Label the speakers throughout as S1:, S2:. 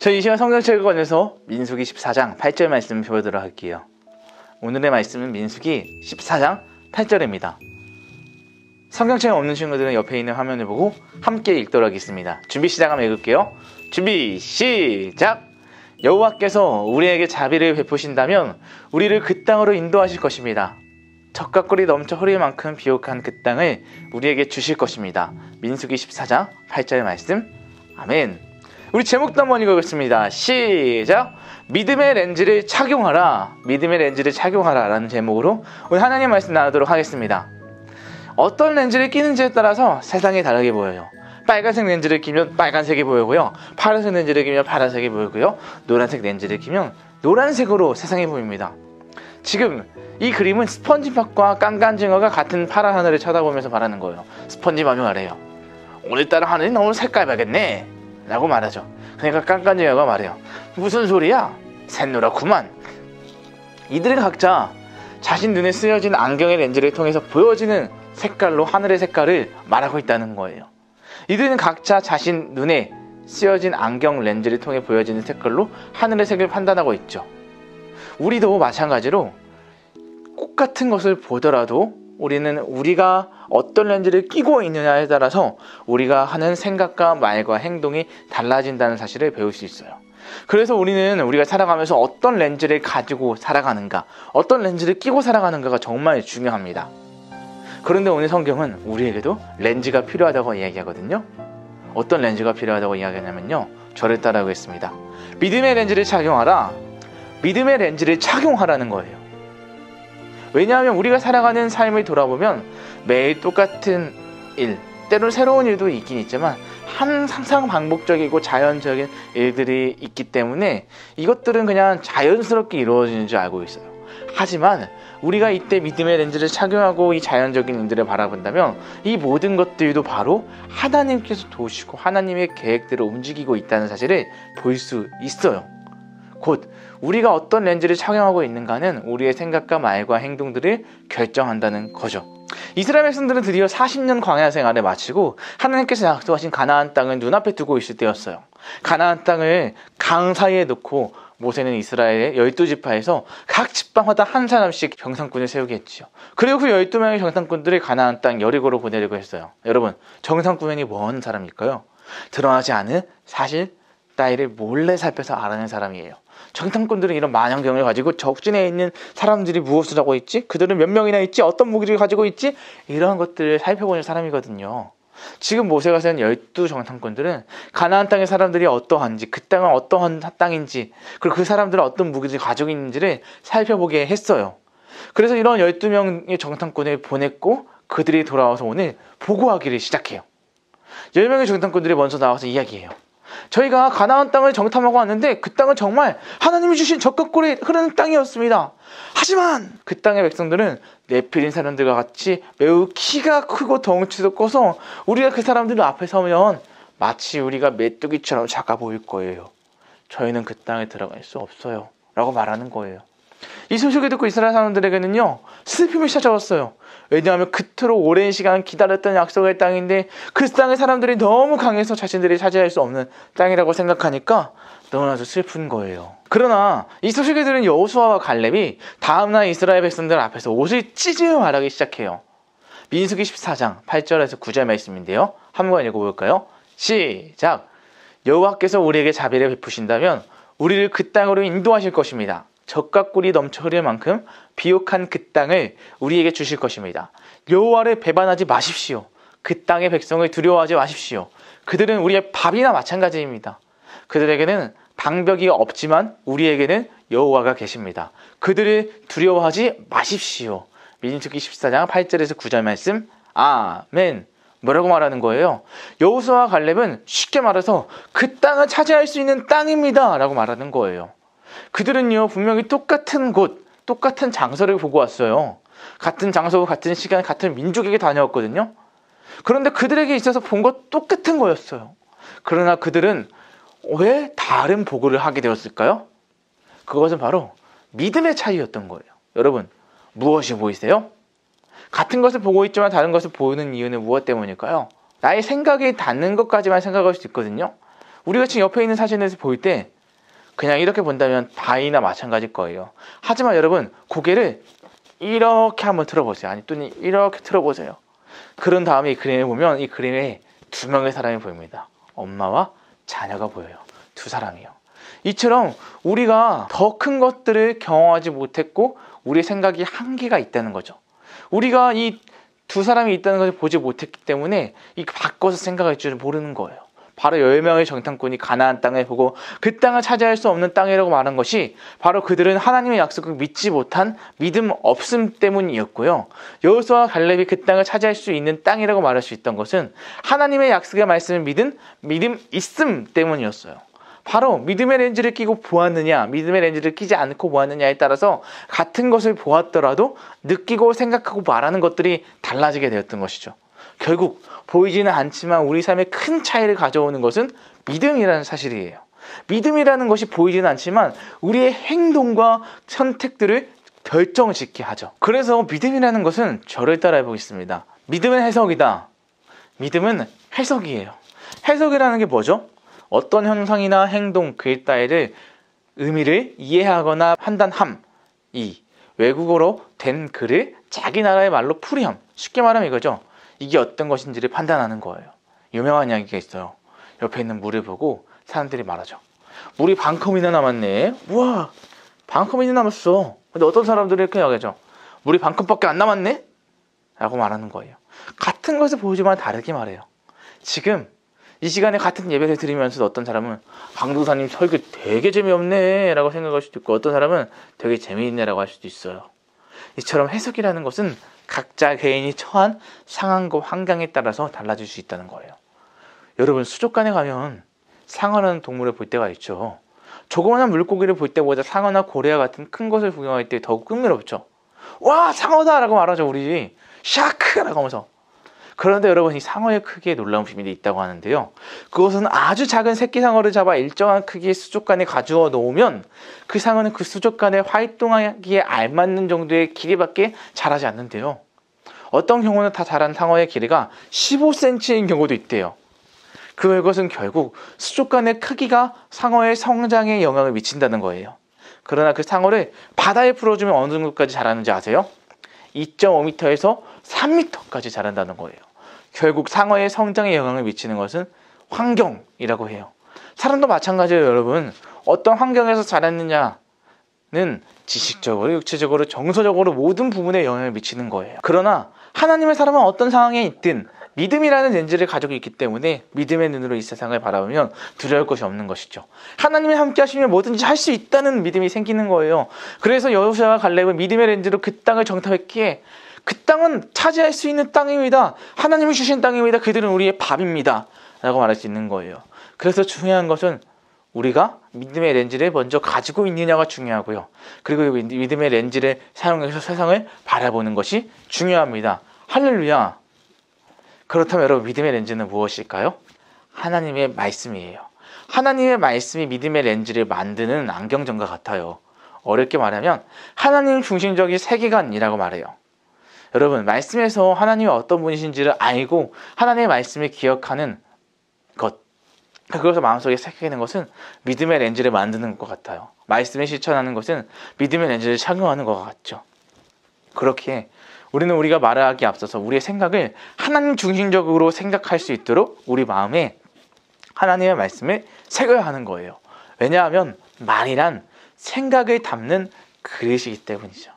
S1: 저 이 시간 성경책을 꺼내서 민수기 14장 8절 말씀 보도록 할게요. 오늘의 말씀은 민수기 14장 8절입니다. 성경책 없는 친구들은 옆에 있는 화면을 보고 함께 읽도록 하겠습니다. 준비 시작하면 읽을게요. 준비 시작! 여호와께서 우리에게 자비를 베푸신다면 우리를 그 땅으로 인도하실 것입니다. 젖과 꿀이 넘쳐 흐를 만큼 비옥한 그 땅을 우리에게 주실 것입니다. 민수기 14장 8절 말씀. 아멘. 우리 제목도 한번 읽어보겠습니다. 시작! 믿음의 렌즈를 착용하라. 믿음의 렌즈를 착용하라 라는 제목으로 오늘 하나님 말씀 나누도록 하겠습니다. 어떤 렌즈를 끼는지에 따라서 세상이 다르게 보여요. 빨간색 렌즈를 끼면 빨간색이 보이고요, 파란색 렌즈를 끼면 파란색이 보이고요, 노란색 렌즈를 끼면 노란색으로 세상이 보입니다. 지금 이 그림은 스펀지밥과 깐깐징어가 같은 파란 하늘을 쳐다보면서 말하는 거예요. 스펀지밥이 말해요. 오늘따라 하늘이 너무 색깔박했네 라고 말하죠. 그러니까 깐깐징어가 말해요. 무슨 소리야? 샛노랗구만. 이들은 각자 자신 눈에 쓰여진 안경의 렌즈를 통해서 보여지는 색깔로 하늘의 색깔을 말하고 있다는 거예요. 이들은 각자 자신 눈에 쓰여진 안경 렌즈를 통해 보여지는 색깔로 하늘의 색을 판단하고 있죠. 우리도 마찬가지로 꽃 같은 것을 보더라도 우리는 우리가 어떤 렌즈를 끼고 있느냐에 따라서 우리가 하는 생각과 말과 행동이 달라진다는 사실을 배울 수 있어요. 그래서 우리는 우리가 살아가면서 어떤 렌즈를 가지고 살아가는가, 어떤 렌즈를 끼고 살아가는가가 정말 중요합니다. 그런데 오늘 성경은 우리에게도 렌즈가 필요하다고 이야기하거든요. 어떤 렌즈가 필요하다고 이야기하냐면요, 저를 따라하겠습니다. 믿음의 렌즈를 착용하라. 믿음의 렌즈를 착용하라는 거예요. 왜냐하면 우리가 살아가는 삶을 돌아보면 매일 똑같은 일, 때로는 새로운 일도 있긴 있지만 항상 반복적이고 자연적인 일들이 있기 때문에 이것들은 그냥 자연스럽게 이루어지는 줄 알고 있어요. 하지만 우리가 이때 믿음의 렌즈를 착용하고 이 자연적인 일들을 바라본다면 이 모든 것들도 바로 하나님께서 도우시고 하나님의 계획대로 움직이고 있다는 사실을 볼 수 있어요. 곧 우리가 어떤 렌즈를 착용하고 있는가는 우리의 생각과 말과 행동들을 결정한다는 거죠. 이스라엘 백성들은 드디어 40년 광야 생활을 마치고 하나님께서 약속하신 가나안 땅을 눈앞에 두고 있을 때였어요. 가나안 땅을 강 사이에 놓고 모세는 이스라엘의 12지파에서 각 지파마다 한 사람씩 정탐꾼을 세우게 했지요. 그리고 그 12명의 정탐꾼들을 가나안 땅 여리고로 보내려고 했어요. 여러분, 정탐꾼이 뭐 하는 사람일까요? 드러나지 않은 사실 따위를 몰래 살펴서 알아낸 사람이에요. 정탐꾼들은 이런 만연경을 가지고 적진에 있는 사람들이 무엇을 하고 있지? 그들은 몇 명이나 있지? 어떤 무기를 가지고 있지? 이런 것들을 살펴보는 사람이거든요. 지금 모세가 세운 12정탐꾼들은 가나안 땅의 사람들이 어떠한지, 그 땅은 어떠한 땅인지, 그리고 그 사람들은 어떤 무기를 가지고 있는지를 살펴보게 했어요. 그래서 이런 12명의 정탐꾼을 보냈고 그들이 돌아와서 오늘 보고하기를 시작해요. 10명의 정탐꾼들이 먼저 나와서 이야기해요. 저희가 가나안 땅을 정탐하고 왔는데 그 땅은 정말 하나님이 주신 젖과 꿀이 흐르는 땅이었습니다. 하지만 그 땅의 백성들은 네필린 사람들과 같이 매우 키가 크고 덩치도 커서 우리가 그 사람들 앞에 서면 마치 우리가 메뚜기처럼 작아 보일 거예요. 저희는 그 땅에 들어갈 수 없어요 라고 말하는 거예요. 이 소식을 듣고 이스라엘 사람들에게는요, 슬픔이 찾아왔어요. 왜냐하면 그토록 오랜 시간 기다렸던 약속의 땅인데 그 땅의 사람들이 너무 강해서 자신들이 차지할 수 없는 땅이라고 생각하니까 너무나도 슬픈 거예요. 그러나 이 소식을 들은 여호수아와 갈렙이 다음날 이스라엘 백성들 앞에서 옷을 찢으며 말하기 시작해요. 민수기 14장 8절에서 9절 말씀인데요, 한번 읽어볼까요? 시작! 여호와께서 우리에게 자비를 베푸신다면 우리를 그 땅으로 인도하실 것입니다. 젖과 꿀이 넘쳐 흐를 만큼 비옥한 그 땅을 우리에게 주실 것입니다. 여호와를 배반하지 마십시오. 그 땅의 백성을 두려워하지 마십시오. 그들은 우리의 밥이나 마찬가지입니다. 그들에게는 방벽이 없지만 우리에게는 여호와가 계십니다. 그들을 두려워하지 마십시오. 민수기 14장 8절에서 9절 말씀. 아멘. 뭐라고 말하는 거예요? 여호수아와 갈렙은 쉽게 말해서 그 땅을 차지할 수 있는 땅입니다 라고 말하는 거예요. 그들은요, 분명히 똑같은 곳, 똑같은 장소를 보고 왔어요. 같은 장소, 같은 시간, 같은 민족에게 다녀왔거든요. 그런데 그들에게 있어서 본 것 똑같은 거였어요. 그러나 그들은 왜 다른 보고를 하게 되었을까요? 그것은 바로 믿음의 차이였던 거예요. 여러분, 무엇이 보이세요? 같은 것을 보고 있지만 다른 것을 보이는 이유는 무엇 때문일까요? 나의 생각이 닿는 것까지만 생각할 수 있거든요. 우리가 지금 옆에 있는 사진에서 볼 때 그냥 이렇게 본다면 바위나 마찬가지일 거예요. 하지만 여러분, 고개를 이렇게 한번 틀어보세요. 아니 또는 이렇게 틀어보세요. 그런 다음에 이 그림을 보면 이 그림에 두 명의 사람이 보입니다. 엄마와 자녀가 보여요. 두 사람이요. 이처럼 우리가 더 큰 것들을 경험하지 못했고 우리의 생각이 한계가 있다는 거죠. 우리가 이 두 사람이 있다는 것을 보지 못했기 때문에 이 바꿔서 생각할 줄을 모르는 거예요. 바로 10명의 정탐꾼이 가나안 땅을 보고 그 땅을 차지할 수 없는 땅이라고 말한 것이 바로 그들은 하나님의 약속을 믿지 못한 믿음 없음 때문이었고요. 여호수아와 갈렙이 그 땅을 차지할 수 있는 땅이라고 말할 수 있던 것은 하나님의 약속의 말씀을 믿은 믿음 있음 때문이었어요. 바로 믿음의 렌즈를 끼고 보았느냐, 믿음의 렌즈를 끼지 않고 보았느냐에 따라서 같은 것을 보았더라도 느끼고 생각하고 말하는 것들이 달라지게 되었던 것이죠. 결국 보이지는 않지만 우리 삶에 큰 차이를 가져오는 것은 믿음이라는 사실이에요. 믿음이라는 것이 보이지는 않지만 우리의 행동과 선택들을 결정짓게 하죠. 그래서 믿음이라는 것은 저를 따라해 보겠습니다. 믿음은 해석이다. 믿음은 해석이에요. 해석이라는 게 뭐죠? 어떤 현상이나 행동, 글 따위를 의미를 이해하거나 판단함. 이 외국어로 된 글을 자기 나라의 말로 풀이함. 쉽게 말하면 이거죠. 이게 어떤 것인지를 판단하는 거예요. 유명한 이야기가 있어요. 옆에 있는 물을 보고 사람들이 말하죠. 물이 반컵이나 남았네. 우와, 반컵이나 남았어. 근데 어떤 사람들이 이렇게 이야기하죠. 물이 반컵밖에 안 남았네? 라고 말하는 거예요. 같은 것을 보지만 다르게 말해요. 지금 이 시간에 같은 예배를 드리면서 어떤 사람은 강도사님 설교 되게 재미없네 라고 생각할 수도 있고 어떤 사람은 되게 재미있네 라고 할 수도 있어요. 이처럼 해석이라는 것은 각자 개인이 처한 상황과 환경에 따라서 달라질 수 있다는 거예요. 여러분, 수족관에 가면 상어라는 동물을 볼 때가 있죠. 조그마한 물고기를 볼 때보다 상어나 고래와 같은 큰 것을 구경할 때 더욱 흥미롭죠. 와, 상어다 라고 말하죠. 우리 샤크 라고 하면서. 그런데 여러분, 이 상어의 크기에 놀라운 비밀이 있다고 하는데요. 그것은 아주 작은 새끼 상어를 잡아 일정한 크기의 수족관에 가두어 놓으면 그 상어는 그 수족관에 활동하기에 알맞는 정도의 길이밖에 자라지 않는데요. 어떤 경우는 다 자란 상어의 길이가 15cm인 경우도 있대요. 그것은 결국 수족관의 크기가 상어의 성장에 영향을 미친다는 거예요. 그러나 그 상어를 바다에 풀어주면 어느 정도까지 자라는지 아세요? 2.5m에서 3m까지 자란다는 거예요. 결국 상어의 성장에 영향을 미치는 것은 환경이라고 해요. 사람도 마찬가지예요, 여러분. 어떤 환경에서 자랐느냐는 지식적으로, 육체적으로, 정서적으로 모든 부분에 영향을 미치는 거예요. 그러나 하나님의 사람은 어떤 상황에 있든 믿음이라는 렌즈를 가지고 있기 때문에 믿음의 눈으로 이 세상을 바라보면 두려울 것이 없는 것이죠. 하나님이 함께 하시면 뭐든지 할 수 있다는 믿음이 생기는 거예요. 그래서 여호수아와 갈렙은 믿음의 렌즈로 그 땅을 정탐했기에 그 땅은 차지할 수 있는 땅입니다. 하나님이 주신 땅입니다. 그들은 우리의 밥입니다. 라고 말할 수 있는 거예요. 그래서 중요한 것은 우리가 믿음의 렌즈를 먼저 가지고 있느냐가 중요하고요. 그리고 믿음의 렌즈를 사용해서 세상을 바라보는 것이 중요합니다. 할렐루야. 그렇다면 여러분, 믿음의 렌즈는 무엇일까요? 하나님의 말씀이에요. 하나님의 말씀이 믿음의 렌즈를 만드는 안경점과 같아요. 어렵게 말하면 하나님 중심적인 세계관이라고 말해요. 여러분, 말씀에서 하나님이 어떤 분이신지를 알고 하나님의 말씀을 기억하는 것, 그것을 마음속에 새기는 것은 믿음의 렌즈를 만드는 것 같아요. 말씀을 실천하는 것은 믿음의 렌즈를 착용하는 것 같죠. 그렇게 우리는 우리가 말하기에 앞서서 우리의 생각을 하나님 중심적으로 생각할 수 있도록 우리 마음에 하나님의 말씀을 새겨야 하는 거예요. 왜냐하면 말이란 생각을 담는 그릇이기 때문이죠.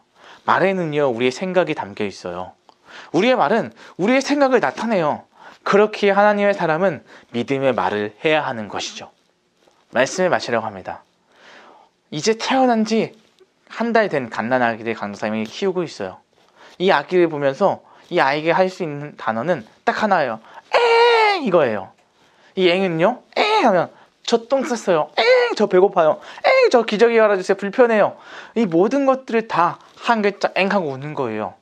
S1: 말에는요, 우리의 생각이 담겨 있어요. 우리의 말은 우리의 생각을 나타내요. 그렇게 하나님의 사람은 믿음의 말을 해야 하는 것이죠. 말씀을 마치려고 합니다. 이제 태어난 지 한 달 된 갓난아기를 강도사님이 키우고 있어요. 이 아기를 보면서 이 아이에게 할 수 있는 단어는 딱 하나예요. 엥! 이거예요. 이 엥은요, 엥! 하면 저 똥 쌌어요. 엥! 저 배고파요. 엥! 저 기저귀 갈아주세요. 불편해요. 이 모든 것들을 다 한 글자 엥 하고 우는 거예요.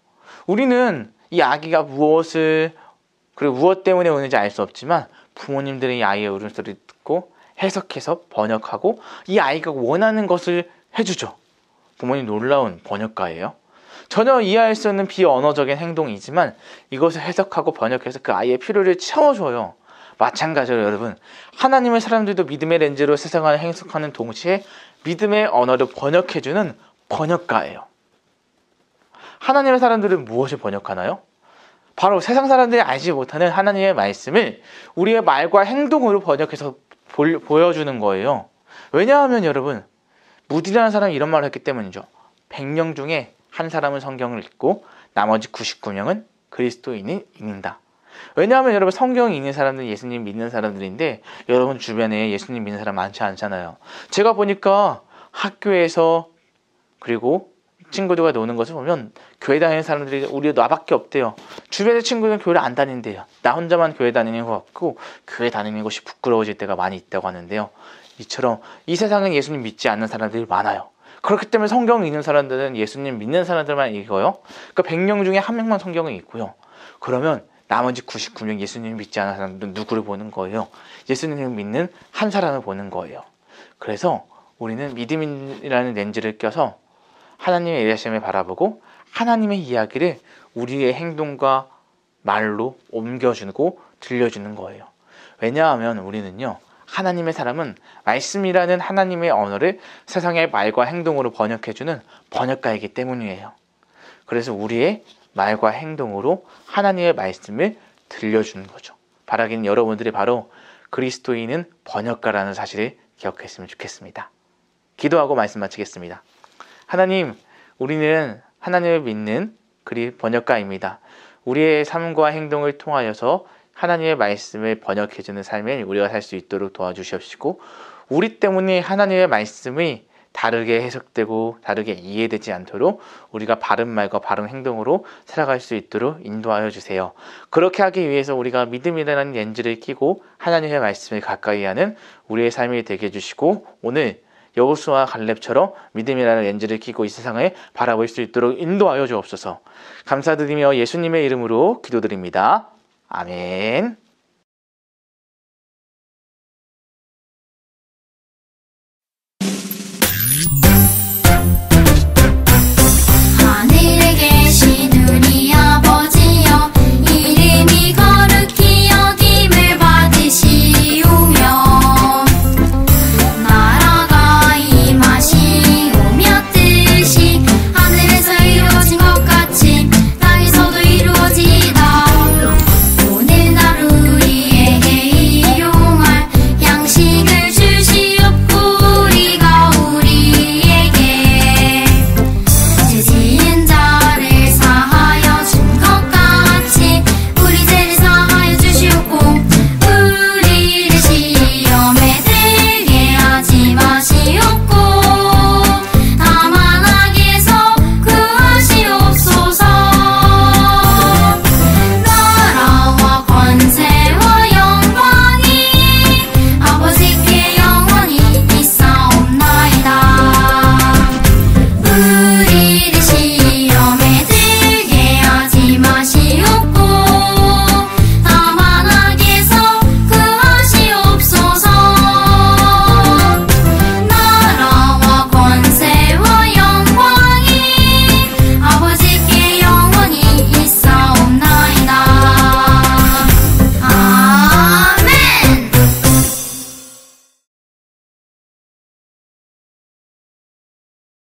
S1: 우리는 이 아기가 무엇을, 그리고 무엇 때문에 우는지 알 수 없지만 부모님들은 이 아이의 울음소리를 듣고 해석해서 번역하고 이 아이가 원하는 것을 해주죠. 부모님 놀라운 번역가예요. 전혀 이해할 수 없는 비언어적인 행동이지만 이것을 해석하고 번역해서 그 아이의 필요를 채워줘요. 마찬가지로 여러분, 하나님의 사람들도 믿음의 렌즈로 세상을 해석하는 동시에 믿음의 언어를 번역해주는 번역가예요. 하나님의 사람들은 무엇을 번역하나요? 바로 세상 사람들이 알지 못하는 하나님의 말씀을 우리의 말과 행동으로 번역해서 보여주는 거예요. 왜냐하면 여러분, 무디라는 사람이 이런 말을 했기 때문이죠. 100명 중에 한 사람은 성경을 읽고 나머지 99명은 그리스도인을 읽는다. 왜냐하면 여러분, 성경 읽는 사람들은 예수님 믿는 사람들인데 여러분 주변에 예수님 믿는 사람 많지 않잖아요. 제가 보니까 학교에서 그리고 친구들과 노는 것을 보면 교회 다니는 사람들이 우리 나밖에 없대요. 주변의 친구들은 교회를 안 다닌대요. 나 혼자만 교회 다니는 것 같고 교회 다니는 것이 부끄러워질 때가 많이 있다고 하는데요. 이처럼 이 세상은 예수님 믿지 않는 사람들이 많아요. 그렇기 때문에 성경 읽는 사람들은 예수님 믿는 사람들만 읽어요. 그러니까 100명 중에 한 명만 성경을 읽고요. 그러면 나머지 99명 예수님 믿지 않는 사람들은 누구를 보는 거예요? 예수님을 믿는 한 사람을 보는 거예요. 그래서 우리는 믿음이라는 렌즈를 껴서 하나님의 일하심을 바라보고 하나님의 이야기를 우리의 행동과 말로 옮겨주고 들려주는 거예요. 왜냐하면 우리는요, 하나님의 사람은 말씀이라는 하나님의 언어를 세상의 말과 행동으로 번역해주는 번역가이기 때문이에요. 그래서 우리의 말과 행동으로 하나님의 말씀을 들려주는 거죠. 바라기는 여러분들이 바로 그리스도인은 번역가라는 사실을 기억했으면 좋겠습니다. 기도하고 말씀 마치겠습니다. 하나님, 우리는 하나님을 믿는 번역가입니다. 우리의 삶과 행동을 통하여서 하나님의 말씀을 번역해주는 삶을 우리가 살 수 있도록 도와주시옵시고, 우리 때문에 하나님의 말씀이 다르게 해석되고 다르게 이해되지 않도록 우리가 바른 말과 바른 행동으로 살아갈 수 있도록 인도하여 주세요. 그렇게 하기 위해서 우리가 믿음이라는 렌즈를 끼고 하나님의 말씀을 가까이 하는 우리의 삶이 되게 해주시고, 오늘 여호수아와 갈렙처럼 믿음이라는 렌즈를 끼고 이 세상을 바라볼 수 있도록 인도하여 주옵소서. 감사드리며 예수님의 이름으로 기도드립니다. 아멘.